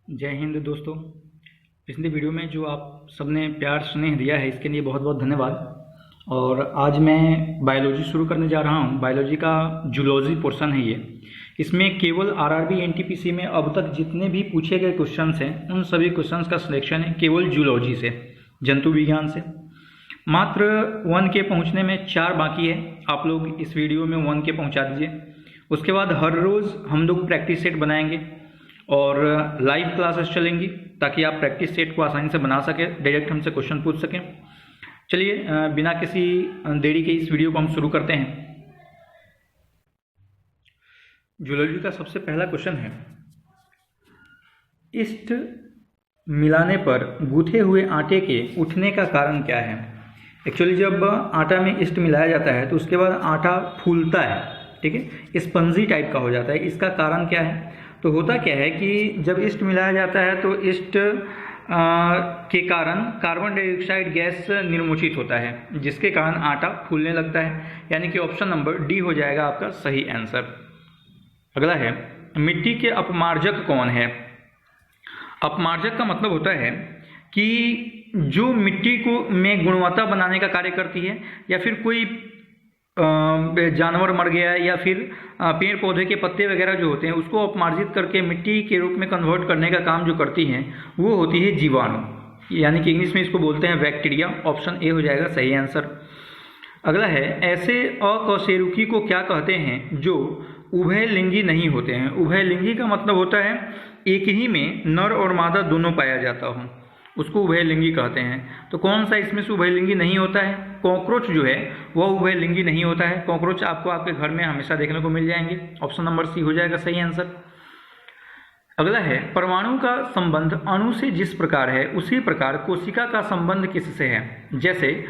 जय हिंद दोस्तों। पिछली वीडियो में जो आप सबने प्यार स्नेह दिया है इसके लिए बहुत बहुत धन्यवाद। और आज मैं बायोलॉजी शुरू करने जा रहा हूँ। बायोलॉजी का जूलॉजी पोर्शन है ये। इसमें केवल आरआरबी एनटीपीसी में अब तक जितने भी पूछे गए क्वेश्चंस हैं उन सभी क्वेश्चंस का सिलेक्शन है केवल जूलॉजी से, जंतु विज्ञान से। मात्र 1 के पहुँचने में 4 बाकी है। आप लोग इस वीडियो में 1 के पहुँचा दीजिए। उसके बाद हर रोज़ हम लोग प्रैक्टिस सेट बनाएंगे और लाइव क्लासेस चलेंगी ताकि आप प्रैक्टिस सेट को आसानी से बना सकें, डायरेक्ट हमसे क्वेश्चन पूछ सकें। चलिए बिना किसी देरी के इस वीडियो को हम शुरू करते हैं। जूलॉजी का सबसे पहला क्वेश्चन है, ईस्ट मिलाने पर गूथे हुए आटे के उठने का कारण क्या है। एक्चुअली जब आटा में ईस्ट मिलाया जाता है तो उसके बाद आटा फूलता है, ठीक है, स्पंजी टाइप का हो जाता है। इसका कारण क्या है? तो होता क्या है कि जब ईस्ट मिलाया जाता है तो ईस्ट के कारण कार्बन डाइऑक्साइड गैस निर्मोचित होता है, जिसके कारण आटा फूलने लगता है। यानी कि ऑप्शन नंबर डी हो जाएगा आपका सही आंसर। अगला है, मिट्टी के अपमार्जक कौन है। अपमार्जक का मतलब होता है कि जो मिट्टी को में गुणवत्ता बनाने का कार्य करती है, या फिर कोई जानवर मर गया है या फिर पेड़ पौधे के पत्ते वगैरह जो होते हैं उसको अपमार्जित करके मिट्टी के रूप में कन्वर्ट करने का काम जो करती हैं वो होती है जीवाणु, यानी कि इंग्लिश में इसको बोलते हैं बैक्टीरिया। ऑप्शन ए हो जाएगा सही आंसर। अगला है, ऐसे अकशेरुकी को क्या कहते हैं जो उभयलिंगी नहीं होते हैं। उभयलिंगी का मतलब होता है एक ही में नर और मादा दोनों पाया जाता हो, उसको उभयलिंगी कहते हैं। तो कौन सा इसमें से उभयलिंगी नहीं होता है? कॉकरोच जो है वह उभयलिंगी नहीं होता है। कॉकरोच आपको आपके घर में हमेशा देखने को मिल जाएंगे। ऑप्शन नंबर सी हो जाएगा सही आंसर। अगला है, परमाणु का संबंध अणु से जिस प्रकार है उसी प्रकार कोशिका का संबंध किससे है। जैसे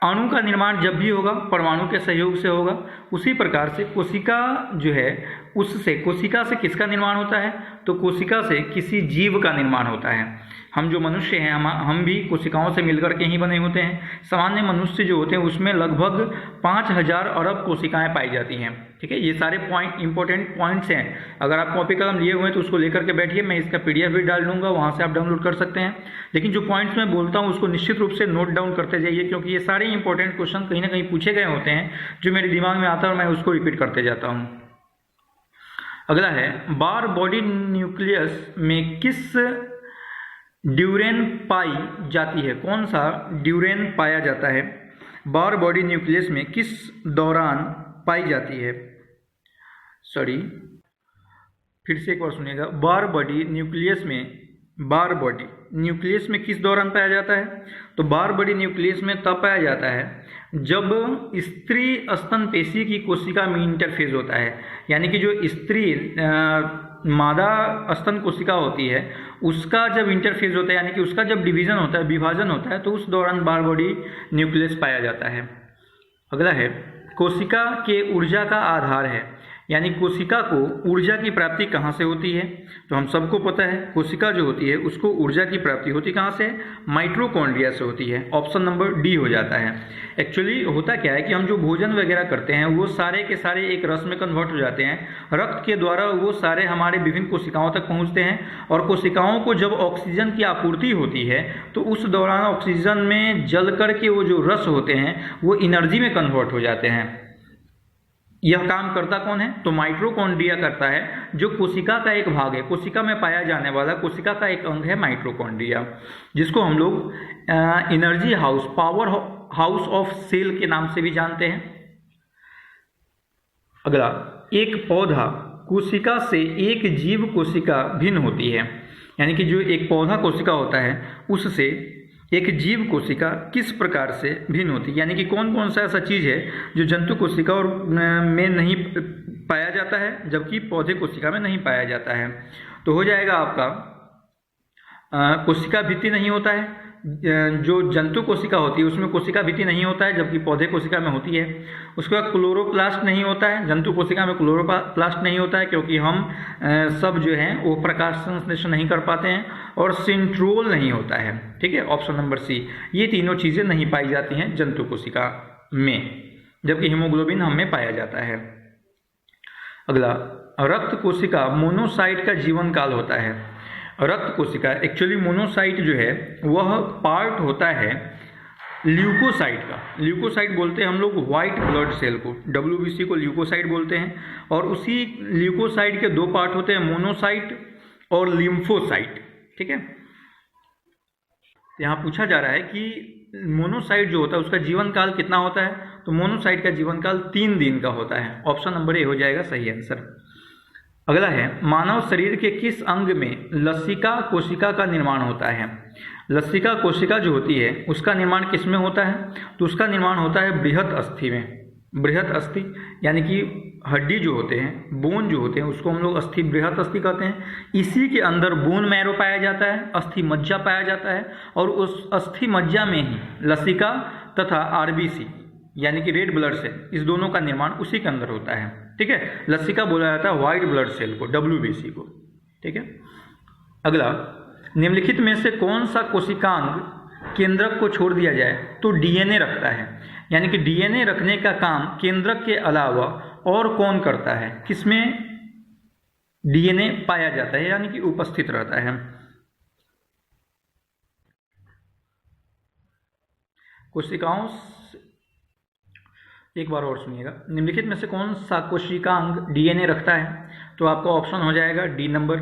अणु का निर्माण जब भी होगा परमाणु के सहयोग से होगा, उसी प्रकार से कोशिका जो है उससे, कोशिका से किसका निर्माण होता है? तो कोशिका से किसी जीव का निर्माण होता है। हम जो मनुष्य हैं हम भी कोशिकाओं से मिलकर के ही बने होते हैं। सामान्य मनुष्य जो होते हैं उसमें लगभग 5000 अरब कोशिकाएं पाई जाती हैं, ठीक है। ये सारे इंपॉर्टेंट पॉइंट्स हैं। अगर आप कॉपी कलम लिए हुए हैं तो उसको लेकर के बैठिए, मैं इसका PDF भी डाल दूंगा, वहाँ से आप डाउनलोड कर सकते हैं। लेकिन जो पॉइंट्स मैं बोलता हूँ उसको निश्चित रूप से नोट डाउन करते जाइए, क्योंकि ये सारे इंपॉर्टेंट क्वेश्चन कहीं ना कहीं पूछे गए होते हैं जो मेरे दिमाग में आता है और मैं उसको रिपीट करते जाता हूँ। अगला है, बार बॉडी न्यूक्लियस में किस ड्यूरेन पाई जाती है। कौन सा ड्यूरेन पाया जाता है? बार बॉडी न्यूक्लियस में किस दौरान पाई जाती है। सॉरी, फिर से एक बार सुनिएगा। बार बॉडी न्यूक्लियस में किस दौरान पाया जाता है? तो बार बॉडी न्यूक्लियस में तब पाया जाता है जब स्त्री स्तन पेशी की कोशिका में इंटरफेज होता है। यानी कि जो स्त्री मादा स्तन कोशिका होती है उसका जब इंटरफेज होता है, यानी कि उसका जब डिवीजन होता है, विभाजन होता है, तो उस दौरान बार बॉडी न्यूक्लियस पाया जाता है। अगला है, कोशिका के ऊर्जा का आधार है। यानी कोशिका को ऊर्जा की प्राप्ति कहाँ से होती है? तो हम सबको पता है कोशिका जो होती है उसको ऊर्जा की प्राप्ति होती कहाँ से? माइटोकॉन्ड्रिया से होती है। ऑप्शन नंबर डी हो जाता है। एक्चुअली होता क्या है कि हम जो भोजन वगैरह करते हैं वो सारे के सारे एक रस में कन्वर्ट हो जाते हैं। रक्त के द्वारा वो सारे हमारे विभिन्न कोशिकाओं तक पहुँचते हैं, और कोशिकाओं को जब ऑक्सीजन की आपूर्ति होती है तो उस दौरान ऑक्सीजन में जल करके वो जो रस होते हैं वो एनर्जी में कन्वर्ट हो जाते हैं। यह काम करता कौन है? तो माइटोकॉन्ड्रिया करता है, जो कोशिका का एक भाग है। कोशिका में पाया जाने वाला कोशिका का एक अंग है माइटोकॉन्ड्रिया, जिसको हम लोग energy house, power house of cell के नाम से भी जानते हैं। अगला, एक पौधा कोशिका से एक जीव कोशिका भिन्न होती है। यानी कि जो एक पौधा कोशिका होता है उससे एक जीव कोशिका किस प्रकार से भिन्न होती है। यानी कि कौन कौन सा ऐसा चीज़ है जो जंतु कोशिका और में नहीं पाया जाता है जबकि पौधे कोशिका में नहीं पाया जाता है। तो हो जाएगा आपका कोशिका भित्ति नहीं होता है। जो जंतु कोशिका होती है उसमें कोशिका भित्ति नहीं होता है जबकि पौधे कोशिका में होती है। उसके बाद क्लोरोप्लास्ट नहीं होता है, जंतु कोशिका में क्लोरोप्लास्ट नहीं होता है क्योंकि हम सब जो हैं वो प्रकाश संश्लेषण नहीं कर पाते हैं। और सेंट्रोल नहीं होता है, ठीक है, ऑप्शन नंबर सी। ये तीनों चीज़ें नहीं पाई जाती हैं जंतु कोशिका में, जबकि हीमोग्लोबिन हम में पाया जाता है। अगला, रक्त कोशिका मोनोसाइट का जीवन काल होता है। रक्त कोशिका एक्चुअली मोनोसाइट जो है वह पार्ट होता है ल्यूकोसाइट का। ल्यूकोसाइट बोलते हैं हम लोग व्हाइट ब्लड सेल को, WBC को ल्यूकोसाइट बोलते हैं। और उसी ल्यूकोसाइट के दो पार्ट होते हैं, मोनोसाइट और लिम्फोसाइट। ठीक है, यहाँ पूछा जा रहा है कि मोनोसाइट जो होता है उसका जीवन काल कितना होता है, तो मोनोसाइट का जीवन काल 3 दिन का होता है। ऑप्शन नंबर ए हो जाएगा सही आंसर। अगला है, मानव शरीर के किस अंग में लसिका कोशिका का निर्माण होता है। लसिका कोशिका जो होती है उसका निर्माण किस में होता है, तो उसका निर्माण होता है बृहत अस्थि में। बृहत अस्थि यानी कि हड्डी जो होते हैं, बोन जो होते हैं, उसको हम लोग अस्थि, बृहत अस्थि कहते हैं। इसी के अंदर बोन मैरो पाया जाता है, अस्थि मज्जा पाया जाता है, और उस अस्थि मज्जा में ही लसिका तथा RBC यानी कि रेड ब्लड सेल, इस दोनों का निर्माण उसी के अंदर होता है। ठीक है, लसिका बोला जाता है व्हाइट ब्लड सेल को, WBC को। ठीक है, अगला, निम्नलिखित में से कौन सा कोशिकांग केंद्रक को छोड़ दिया जाए, तो DNA रखता है। यानी कि DNA रखने का काम केंद्रक के अलावा और कौन करता है, किसमें DNA पाया जाता है यानी कि उपस्थित रहता है। कोशिकाओं, एक बार और सुनिएगा, निम्नलिखित में से कौन सा कोशिकांग DNA रखता है, तो आपका ऑप्शन हो जाएगा डी नंबर,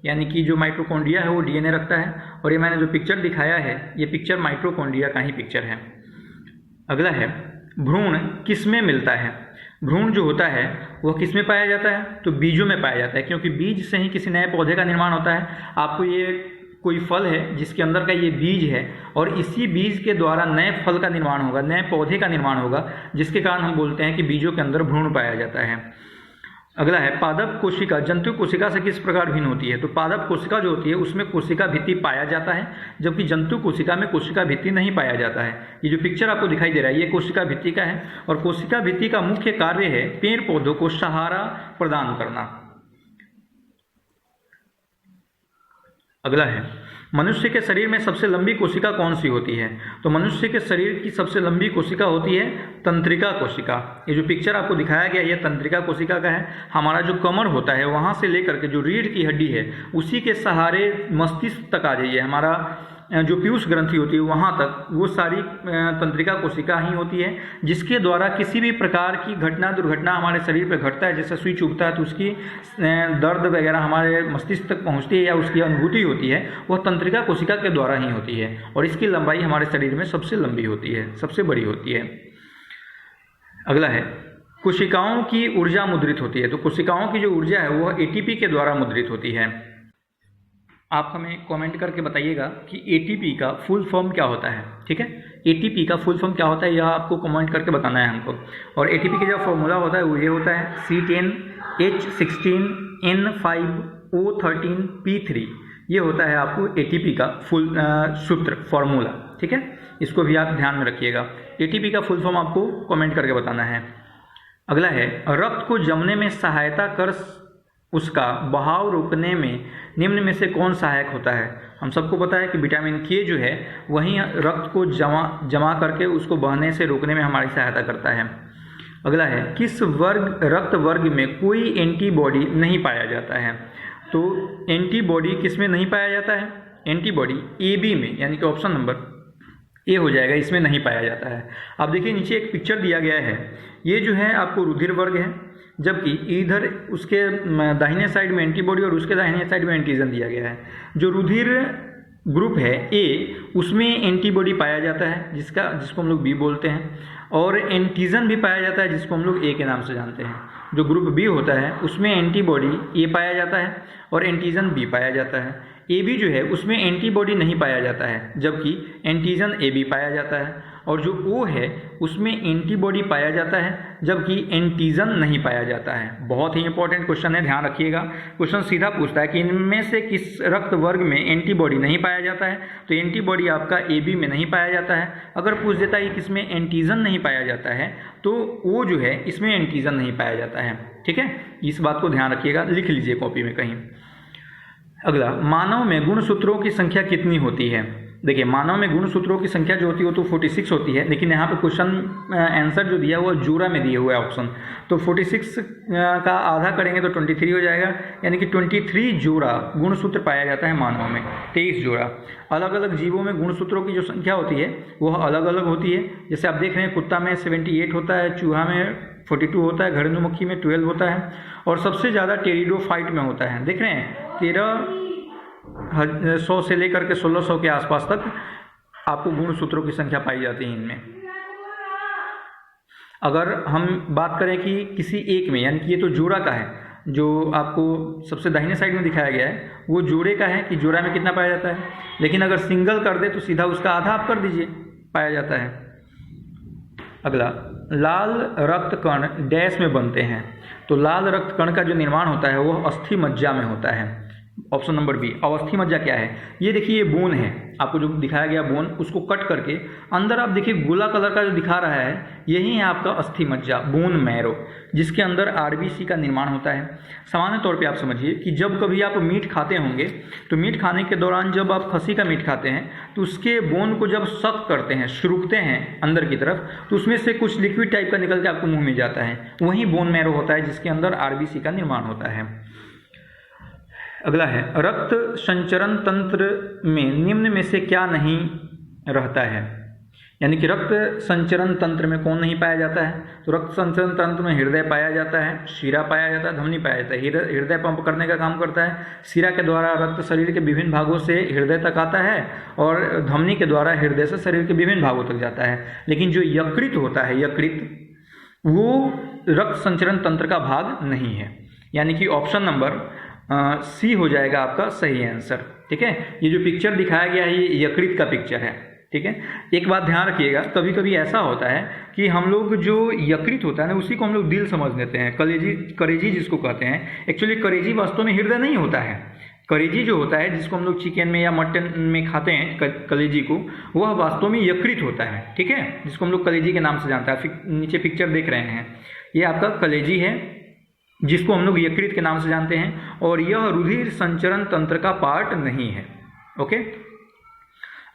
यानी कि जो माइटोकॉन्ड्रिया है वो DNA रखता है। और ये मैंने जो पिक्चर दिखाया है ये पिक्चर माइटोकॉन्ड्रिया का ही पिक्चर है। अगला है, भ्रूण किस में मिलता है। भ्रूण जो होता है वह किस में पाया जाता है, तो बीजों में पाया जाता है, क्योंकि बीज से ही किसी नए पौधे का निर्माण होता है। आपको ये कोई फल है जिसके अंदर का ये बीज है, और इसी बीज के द्वारा नए फल का निर्माण होगा, नए पौधे का निर्माण होगा, जिसके कारण हम बोलते हैं कि बीजों के अंदर भ्रूण पाया जाता है। अगला है, पादप कोशिका जंतु कोशिका से किस प्रकार भिन्न होती है, तो पादप कोशिका जो होती है उसमें कोशिका भित्ति पाया जाता है, जबकि जंतु कोशिका में कोशिका भित्ति नहीं पाया जाता है। ये जो पिक्चर आपको दिखाई दे रहा है ये कोशिका भित्ति का है, और कोशिका भित्ति का मुख्य कार्य है पेड़ पौधों को सहारा प्रदान करना। अगला है, मनुष्य के शरीर में सबसे लंबी कोशिका कौन सी होती है, तो मनुष्य के शरीर की सबसे लंबी कोशिका होती है तंत्रिका कोशिका। ये जो पिक्चर आपको दिखाया गया ये तंत्रिका कोशिका का है। हमारा जो कमर होता है वहाँ से लेकर के जो रीढ़ की हड्डी है उसी के सहारे मस्तिष्क तक आ जाइए, हमारा जो पीयूष ग्रंथि होती है वहाँ तक, वो सारी तंत्रिका कोशिका ही होती है, जिसके द्वारा किसी भी प्रकार की घटना दुर्घटना हमारे शरीर पर घटता है, जैसे सुई चुभता है तो उसकी दर्द वगैरह हमारे मस्तिष्क तक पहुँचती है या उसकी अनुभूति होती है, वह तंत्रिका कोशिका के द्वारा ही होती है। और इसकी लंबाई हमारे शरीर में सबसे लंबी होती है, सबसे बड़ी होती है। अगला है, कोशिकाओं की ऊर्जा मुद्रित होती है, तो कोशिकाओं की जो ऊर्जा है वह ATP के द्वारा मुद्रित होती है। आप हमें कमेंट करके बताइएगा कि ATP का फुल फॉर्म क्या होता है। ठीक है, ATP का फुल फॉर्म क्या होता है यह आपको कमेंट करके बताना है हमको। और ATP का जो फॉर्मूला होता है वो ये होता है C10H16N5O13P3। ये होता है आपको ATP का फुल सूत्र, फॉर्मूला। ठीक है, इसको भी आप ध्यान में रखिएगा। ATP का फुल फॉर्म आपको कमेंट करके बताना है। अगला है, रक्त को जमने में सहायता कर उसका बहाव रोकने में निम्न में से कौन सहायक होता है। हम सबको पता है कि विटामिन K जो है वही रक्त को जमा करके उसको बहने से रोकने में हमारी सहायता करता है। अगला है, किस रक्त वर्ग में कोई एंटीबॉडी नहीं पाया जाता है, तो एंटीबॉडी किस में नहीं पाया जाता है, एंटीबॉडी AB में, यानी कि ऑप्शन नंबर ए हो जाएगा, इसमें नहीं पाया जाता है। आप देखिए नीचे एक पिक्चर दिया गया है, ये जो है आपको रुधिर वर्ग है, जबकि इधर उसके दाहिने साइड में एंटीबॉडी और उसके दाहिने साइड में एंटीजन दिया गया है। जो रुधिर ग्रुप है A उसमें एंटीबॉडी पाया जाता है जिसको हम लोग B बोलते हैं, और एंटीजन भी पाया जाता है जिसको हम लोग A के नाम से जानते हैं। जो ग्रुप B होता है उसमें एंटीबॉडी A पाया जाता है और एंटीजन B पाया जाता है। AB जो है उसमें एंटीबॉडी नहीं पाया जाता है, जबकि एंटीजन AB पाया जाता है। और जो O है उसमें एंटीबॉडी पाया जाता है जबकि एंटीजन नहीं पाया जाता है। बहुत ही इंपॉर्टेंट क्वेश्चन है, ध्यान रखिएगा। क्वेश्चन सीधा पूछता है कि इनमें से किस रक्त वर्ग में एंटीबॉडी नहीं पाया जाता है, तो एंटीबॉडी आपका AB में नहीं पाया जाता है। अगर पूछ देता है कि किसमें एंटीजन नहीं पाया जाता है, तो O जो है इसमें एंटीजन नहीं पाया जाता है। ठीक है, इस बात को ध्यान रखिएगा, लिख लीजिए कॉपी में कहीं। अगला, मानव में गुणसूत्रों की संख्या कितनी होती है, देखिए मानव में गुणसूत्रों की संख्या जो होती है वो तो 46 होती है, लेकिन यहाँ पे क्वेश्चन आंसर जो दिया हुआ जोड़ा में दिया हुआ है ऑप्शन, तो 46 का आधा करेंगे तो 23 हो जाएगा, यानी कि 23 जोड़ा गुणसूत्र पाया जाता है मानव में, 23 जोड़ा। अलग अलग जीवों में गुणसूत्रों की जो संख्या होती है वह अलग अलग होती है। जैसे आप देख रहे हैं कुत्ता में 78 होता है, चूहा में 42 होता है, घरेलू मक्खी में 12 होता है, और सबसे ज़्यादा टेरिडोफाइट में होता है। देख रहे हैं 1300 से लेकर के 1600 के आसपास तक आपको गुणसूत्रों की संख्या पाई जाती है इनमें। अगर हम बात करें कि किसी एक में, यानी कि ये तो जोड़ा का है, जो आपको सबसे दाहिने साइड में दिखाया गया है वो जोड़े का है कि जोड़ा में कितना पाया जाता है, लेकिन अगर सिंगल कर दे तो सीधा उसका आधा आप कर दीजिए, पाया जाता है। अगला, लाल रक्त कण डैश में बनते हैं, तो लाल रक्त कण का जो निर्माण होता है वह अस्थि मज्जा में होता है। Option number b. अब अस्थि मज्जा क्या है, ये देखिए ये बोन है, आपको जो दिखाया गया बोन, उसको कट करके अंदर आप देखिए गोला कलर का जो दिखा रहा है यही है आपका अस्थि मज्जा, बोन मैरो, जिसके अंदर आरबीसी का निर्माण होता है। सामान्य तौर पे आप समझिए कि जब कभी आप मीट खाते होंगे तो मीट खाने के दौरान जब आप खसी का मीट खाते हैं तो उसके बोन को जब सक करते हैं, शुरुकते हैं अंदर की तरफ, तो उसमें से कुछ लिक्विड टाइप का निकल के आपको मुँह में जाता है, वही बोन मैरो होता है जिसके अंदर आरबीसी का निर्माण होता है। अगला है, रक्त संचरण तंत्र में निम्न में से क्या नहीं रहता है, यानी कि रक्त संचरण तंत्र में कौन नहीं पाया जाता है। तो रक्त संचरण तंत्र में हृदय पाया जाता है, शिरा पाया जाता है, धमनी पाया जाता है। हृदय पंप करने का काम करता है, शिरा के द्वारा रक्त शरीर के विभिन्न भागों से हृदय तक आता है, और धमनी के द्वारा हृदय से शरीर के विभिन्न भागों तक जाता है। लेकिन जो यकृत होता है, यकृत, वो रक्त संचरण तंत्र का भाग नहीं है, यानी कि ऑप्शन नंबर सी हो जाएगा आपका सही आंसर। ठीक है, ये जो पिक्चर दिखाया गया है ये यकृत का पिक्चर है। ठीक है, एक बात ध्यान रखिएगा, कभी कभी ऐसा होता है कि हम लोग जो यकृत होता है ना उसी को हम लोग दिल समझ लेते हैं, कलेजी जिसको कहते हैं। एक्चुअली कलेजी वास्तव में हृदय नहीं होता है। कलेजी जो होता है जिसको हम लोग चिकन में या मटन में खाते हैं कलेजी को, वह वास्तव में यकृत होता है। ठीक है, जिसको हम लोग कलेजी के नाम से जानते हैं। नीचे पिक्चर देख रहे हैं, ये आपका कलेजी है जिसको हम लोग यकृत के नाम से जानते हैं, और यह रुधिर संचरण तंत्र का पार्ट नहीं है। ओके,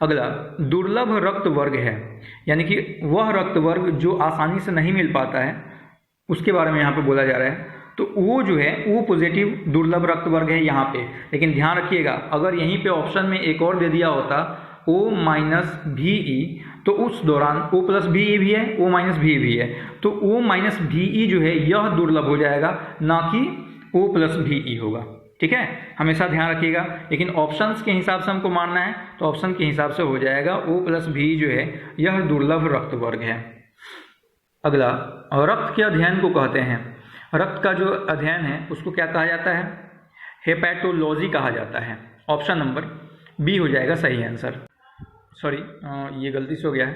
अगला, दुर्लभ रक्त वर्ग है, यानी कि वह रक्त वर्ग जो आसानी से नहीं मिल पाता है, उसके बारे में यहाँ पे बोला जा रहा है। तो वो जो है वो पॉजिटिव दुर्लभ रक्त वर्ग है यहाँ पे। लेकिन ध्यान रखिएगा, अगर यहीं पे ऑप्शन में एक और दे दिया होता O-VE, तो उस दौरान O+VE भी है, O-VE भी है, तो O-VE जो है यह दुर्लभ हो जाएगा, ना कि O+VE होगा। ठीक है, हमेशा ध्यान रखिएगा। लेकिन ऑप्शंस के हिसाब से हमको मानना है तो ऑप्शन के हिसाब से हो जाएगा O+VE जो है यह दुर्लभ रक्त वर्ग है। अगला, रक्त के अध्ययन को कहते हैं, रक्त का जो अध्ययन है उसको क्या कहा जाता है, हेपेटोलॉजी कहा जाता है। ऑप्शन नंबर बी हो जाएगा सही आंसर। सॉरी, ये गलती से हो गया है,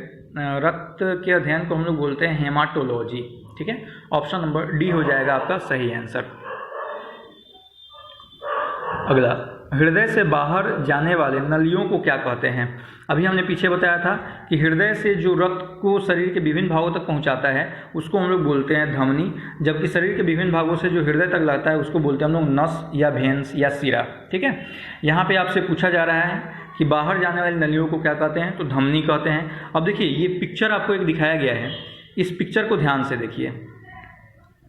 रक्त के अध्ययन को हम लोग बोलते हैं हेमाटोलॉजी। ठीक है, ऑप्शन नंबर डी हो जाएगा आपका सही आंसर। अगला, हृदय से बाहर जाने वाले नलियों को क्या कहते हैं। अभी हमने पीछे बताया था कि हृदय से जो रक्त को शरीर के विभिन्न भागों तक पहुंचाता है उसको हम लोग बोलते हैं धमनी, जबकि शरीर के विभिन्न भागों से जो हृदय तक लाता है उसको बोलते हैं हम लोग नस या वेन्स या सिरा। ठीक है, यहाँ पे आपसे पूछा जा रहा है कि बाहर जाने वाली नलियों को क्या कहते हैं, तो धमनी कहते हैं। अब देखिए ये पिक्चर आपको एक दिखाया गया है, इस पिक्चर को ध्यान से देखिए,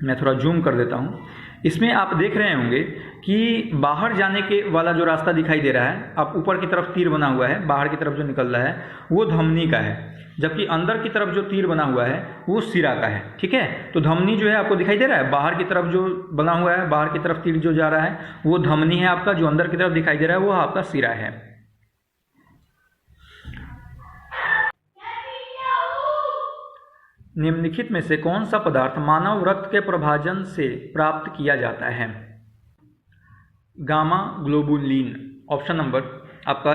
मैं थोड़ा जूम कर देता हूँ। इसमें आप देख रहे होंगे कि बाहर जाने के वाला जो रास्ता दिखाई दे रहा है, आप ऊपर की तरफ तीर बना हुआ है, बाहर की तरफ जो निकल रहा है वो धमनी का है, जबकि अंदर की तरफ जो तीर बना हुआ है वो सिरा का है। ठीक है, तो धमनी जो है आपको दिखाई दे रहा है, बाहर की तरफ जो बना हुआ है, बाहर की तरफ तीर जो जा रहा है वो धमनी है आपका, जो अंदर की तरफ दिखाई दे रहा है वो आपका सिरा है। निम्नलिखित में से कौन सा पदार्थ मानव रक्त के प्रभाजन से प्राप्त किया जाता है। गामा ग्लोबुलिन, ऑप्शन नंबर आपका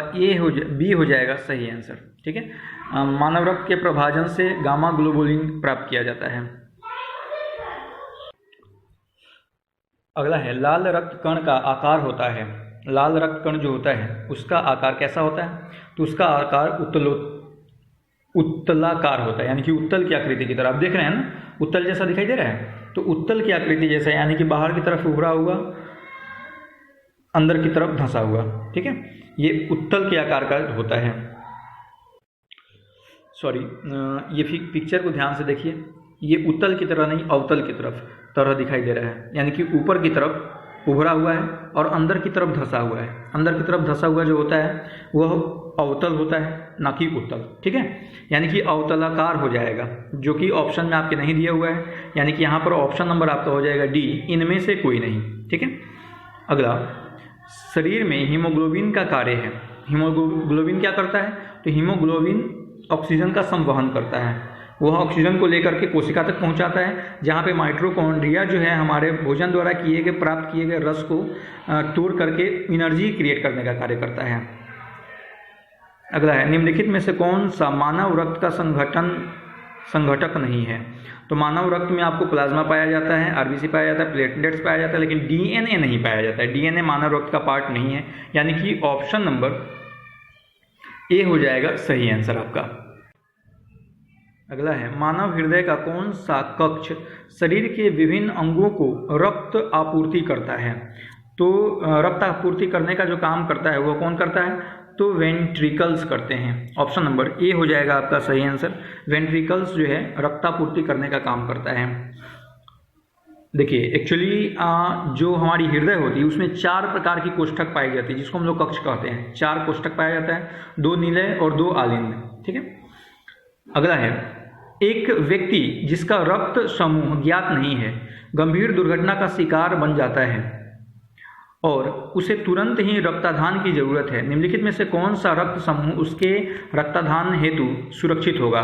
बी हो जाएगा सही आंसर। ठीक है, मानव रक्त के प्रभाजन से गामा ग्लोबुलिन प्राप्त किया जाता है। अगला है, लाल रक्त कण का आकार होता है, लाल रक्त कण जो होता है उसका आकार कैसा होता है, तो उसका आकार उत्तलाकार होता है, यानी कि उत्तल की आकृति की तरह। आप देख रहे हैं ना, उत्तल जैसा दिखाई दे रहा है, तो उत्तल की आकृति जैसा, यानी कि बाहर की तरफ उभरा हुआ, अंदर की तरफ धंसा हुआ। ठीक है, ये उत्तल के आकार का होता है। सॉरी, ये पिक्चर को ध्यान से देखिए, ये उत्तल की तरह नहीं अवतल की तरह दिखाई दे रहा है, यानी कि ऊपर की तरफ उभरा हुआ है और अंदर की तरफ धंसा हुआ है। अंदर की तरफ धंसा हुआ जो होता है वह अवतल होता है, ना कि उत्तल। ठीक है, यानी कि अवतलाकार हो जाएगा, जो कि ऑप्शन में आपके नहीं दिया हुआ है, यानी कि यहाँ पर ऑप्शन नंबर आपका हो जाएगा डी, इनमें से कोई नहीं। ठीक है, अगला, शरीर में हीमोग्लोबिन का कार्य है। हीमोग्लोबिन क्या करता है? तो हीमोग्लोबिन ऑक्सीजन का संवहन करता है, वह ऑक्सीजन को लेकर के कोशिका तक पहुंचाता है, जहाँ पे माइटोकॉन्ड्रिया जो है हमारे भोजन द्वारा प्राप्त किए गए रस को तोड़ करके एनर्जी क्रिएट करने का कार्य करता है। अगला है, निम्नलिखित में से कौन सा मानव रक्त का संघटक नहीं है? तो मानव रक्त में आपको प्लाज्मा पाया जाता है, आरबीसी पाया जाता है, प्लेटलेट्स पाया जाता है, लेकिन डीएनए नहीं पाया जाता है। डीएनए मानव रक्त का पार्ट नहीं है, यानी कि ऑप्शन नंबर ए हो जाएगा सही आंसर आपका। अगला है, मानव हृदय का कौन सा कक्ष शरीर के विभिन्न अंगों को रक्त आपूर्ति करता है? तो रक्त आपूर्ति करने का जो काम करता है वह कौन करता है? तो वेंट्रिकल्स करते हैं। ऑप्शन नंबर ए हो जाएगा आपका सही आंसर। वेंट्रिकल्स जो है रक्तापूर्ति करने का काम करता है। देखिए, एक्चुअली जो हमारी हृदय होती है उसमें 4 प्रकार की कोष्ठक पाई जाती है, जिसको हम लोग कक्ष कहते हैं। 4 कोष्ठक पाया जाता है, 2 नीले और 2 आलिंद। ठीक है, अगला है, एक व्यक्ति जिसका रक्त समूह ज्ञात नहीं है गंभीर दुर्घटना का शिकार बन जाता है और उसे तुरंत ही रक्तदान की जरूरत है। निम्नलिखित में से कौन सा रक्त समूह उसके रक्तदान हेतु सुरक्षित होगा?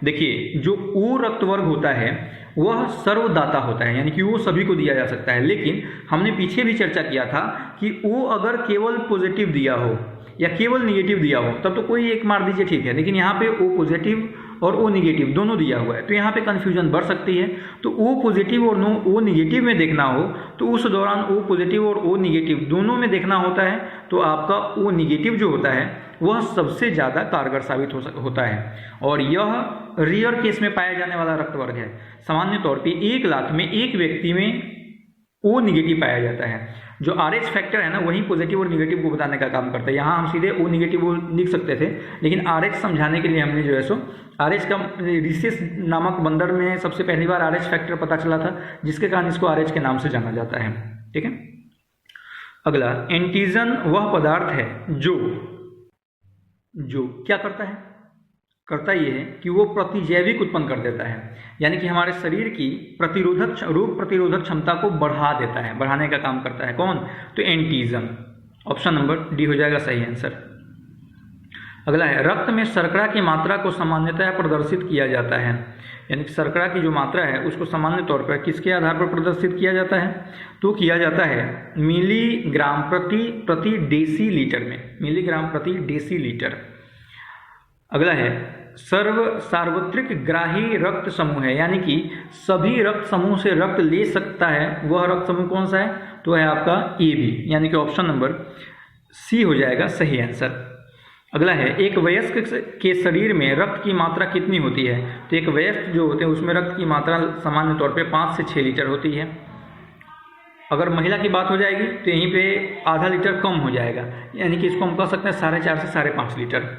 देखिए, जो ओ रक्त वर्ग होता है वह सर्वदाता होता है, यानी कि वो सभी को दिया जा सकता है। लेकिन हमने पीछे भी चर्चा किया था कि ओ अगर केवल पॉजिटिव दिया हो या केवल निगेटिव दिया हो तब तो कोई एक मार दीजिए, ठीक है, लेकिन यहाँ पे ओ पॉजिटिव और ओ निगेटिव दोनों दिया हुआ है, तो यहाँ पे कन्फ्यूजन बढ़ सकती है। तो ओ पॉजिटिव और ओ निगेटिव में देखना हो तो उस दौरान ओ पॉजिटिव और ओ निगेटिव दोनों में देखना होता है, तो आपका ओ निगेटिव जो होता है वह सबसे ज़्यादा कारगर साबित होता है। और यह रेयर केस में पाया जाने वाला रक्त वर्ग है। सामान्य तौर पे 1 लाख में एक व्यक्ति में ओ निगेटिव पाया जाता है। जो RH फैक्टर है ना, वही पॉजिटिव और निगेटिव को बताने का काम करता है। यहाँ हम सीधे ओ निगेटिव लिख सकते थे, लेकिन RH समझाने के लिए हमने जो है सो RH का रिसेस नामक बंदर में सबसे पहली बार RH फैक्टर पता चला था, जिसके कारण इसको RH के नाम से जाना जाता है। ठीक है, अगला, एंटीजन वह पदार्थ है जो क्या करता है? करता ये है कि वो प्रतिजैविक उत्पन्न कर देता है, यानी कि हमारे शरीर की रोग प्रतिरोधक क्षमता को बढ़ा देता है, बढ़ाने का काम करता है। कौन? तो एंटीजन। ऑप्शन नंबर डी हो जाएगा सही आंसर। अगला है, रक्त में शर्करा की मात्रा को सामान्यतः प्रदर्शित किया जाता है, यानी कि शर्करा की जो मात्रा है उसको सामान्य तौर पर किसके आधार पर प्रदर्शित किया जाता है? तो किया जाता है मिलीग्राम प्रति डेसीलीटर में, मिलीग्राम प्रति डेसीलीटर। अगला है, सार्वत्रिक ग्राही रक्त समूह है, यानी कि सभी रक्त समूह से रक्त ले सकता है, वह रक्त समूह कौन सा है? तो है आपका AB, यानी कि ऑप्शन नंबर सी हो जाएगा सही आंसर। अगला है, एक वयस्क के शरीर में रक्त की मात्रा कितनी होती है? तो एक वयस्क जो होते हैं उसमें रक्त की मात्रा सामान्य तौर पे 5 से 6 लीटर होती है। अगर महिला की बात हो जाएगी तो यहीं पे आधा लीटर कम हो जाएगा, यानी कि इसको हम कह सकते हैं 4.5 से 5.5 लीटर।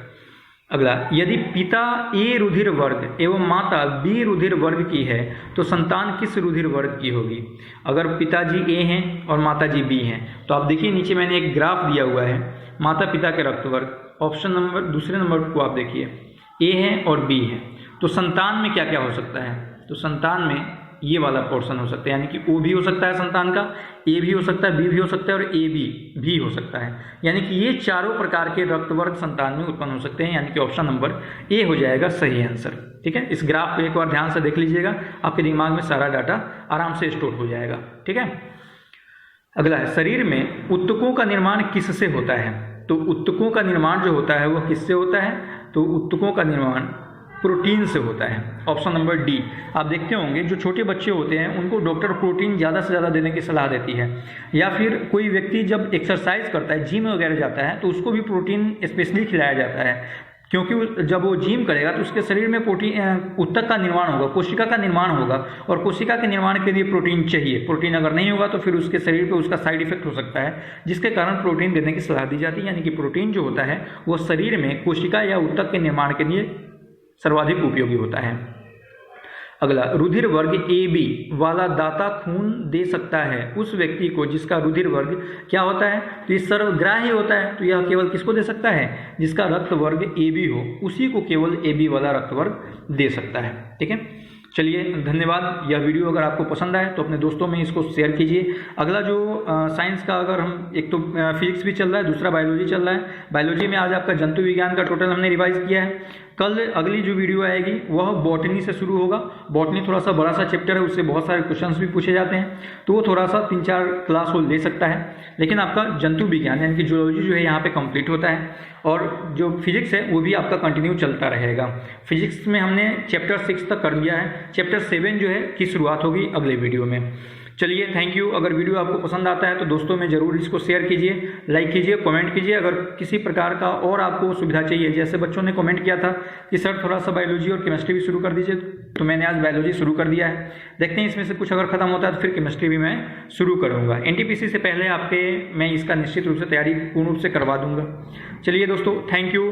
अगला, यदि पिता A रुधिर वर्ग एवं माता B रुधिर वर्ग की है तो संतान किस रुधिर वर्ग की होगी? अगर पिताजी A हैं और माताजी B हैं तो आप देखिए नीचे मैंने एक ग्राफ दिया हुआ है माता पिता के रक्त वर्ग। ऑप्शन नंबर दूसरे नंबर को आप देखिए, A है और B है, तो संतान में क्या क्या हो सकता है? तो संतान में ये वाला पोर्शन हो सकता है, यानी कि O भी हो सकता है संतान का, A भी हो सकता है, B भी हो सकता है और AB भी हो सकता है, यानी कि ये चारों प्रकार के रक्त वर्ग संतान में उत्पन्न हो सकते हैं, यानी कि ऑप्शन नंबर ए हो जाएगा सही आंसर। ठीक है, इस ग्राफ को एक बार ध्यान से देख लीजिएगा, आपके दिमाग में सारा डाटा आराम से स्टोर हो जाएगा। ठीक है, अगला है, शरीर में ऊतकों का निर्माण किससे होता है? तो ऊतकों का निर्माण जो होता है वह किससे होता है? तो ऊतकों का निर्माण प्रोटीन से होता है। Option number D. आप देखते होंगे जो छोटे बच्चे होते हैं उनको डॉक्टर प्रोटीन ज़्यादा से ज़्यादा देने की सलाह देती है, या फिर कोई व्यक्ति जब एक्सरसाइज करता है, जिम वगैरह जाता है, तो उसको भी प्रोटीन स्पेशली खिलाया जाता है, क्योंकि जब वो जिम करेगा तो उसके शरीर में प्रोटीन ऊतक का निर्माण होगा, कोशिका का निर्माण होगा, और कोशिका के निर्माण के लिए प्रोटीन चाहिए। प्रोटीन अगर नहीं होगा तो फिर उसके शरीर पे उसका साइड इफेक्ट हो सकता है, जिसके कारण प्रोटीन देने की सलाह दी जाती है। यानी कि प्रोटीन जो होता है वो शरीर में कोशिका या ऊतक के निर्माण के लिए सर्वाधिक उपयोगी होता है। अगला, रुधिर वर्ग AB वाला दाता खून दे सकता है उस व्यक्ति को जिसका रुधिर वर्ग क्या होता है, तो ये सर्वग्राही होता है। तो यह केवल किसको दे सकता है, जिसका रक्त वर्ग AB हो, उसी को केवल AB वाला रक्त वर्ग दे सकता है। ठीक है, चलिए धन्यवाद। यह वीडियो अगर आपको पसंद आए तो अपने दोस्तों में इसको शेयर कीजिए। अगला जो साइंस का, अगर हम एक तो फिजिक्स भी चल रहा है, दूसरा बायोलॉजी चल रहा है। बायोलॉजी में आज आपका जंतु विज्ञान का टोटल हमने रिवाइज किया है। कल अगली जो वीडियो आएगी वह बॉटनी से शुरू होगा। बॉटनी थोड़ा सा बड़ा सा चैप्टर है, उससे बहुत सारे क्वेश्चंस भी पूछे जाते हैं, तो वो थोड़ा सा 3-4 क्लास वो ले सकता है। लेकिन आपका जंतु विज्ञान यानी कि जूलॉजी जो है यहाँ पे कंप्लीट होता है, और जो फिजिक्स है वो भी आपका कंटिन्यू चलता रहेगा। फिजिक्स में हमने चैप्टर 6 तक कर लिया है, चैप्टर 7 जो है की शुरुआत होगी अगले वीडियो में। चलिए थैंक यू। अगर वीडियो आपको पसंद आता है तो दोस्तों में ज़रूर इसको शेयर कीजिए, लाइक कीजिए, कमेंट कीजिए। अगर किसी प्रकार का और आपको सुविधा चाहिए, जैसे बच्चों ने कमेंट किया था कि सर थोड़ा सा बायोलॉजी और केमिस्ट्री भी शुरू कर दीजिए, तो मैंने आज बायोलॉजी शुरू कर दिया है। देखते हैं इसमें से कुछ अगर खत्म होता है तो फिर केमिस्ट्री भी मैं शुरू करूँगा। NTPC से पहले मैं इसका निश्चित रूप से तैयारी पूर्ण रूप से करवा दूँगा। चलिए दोस्तों, थैंक यू।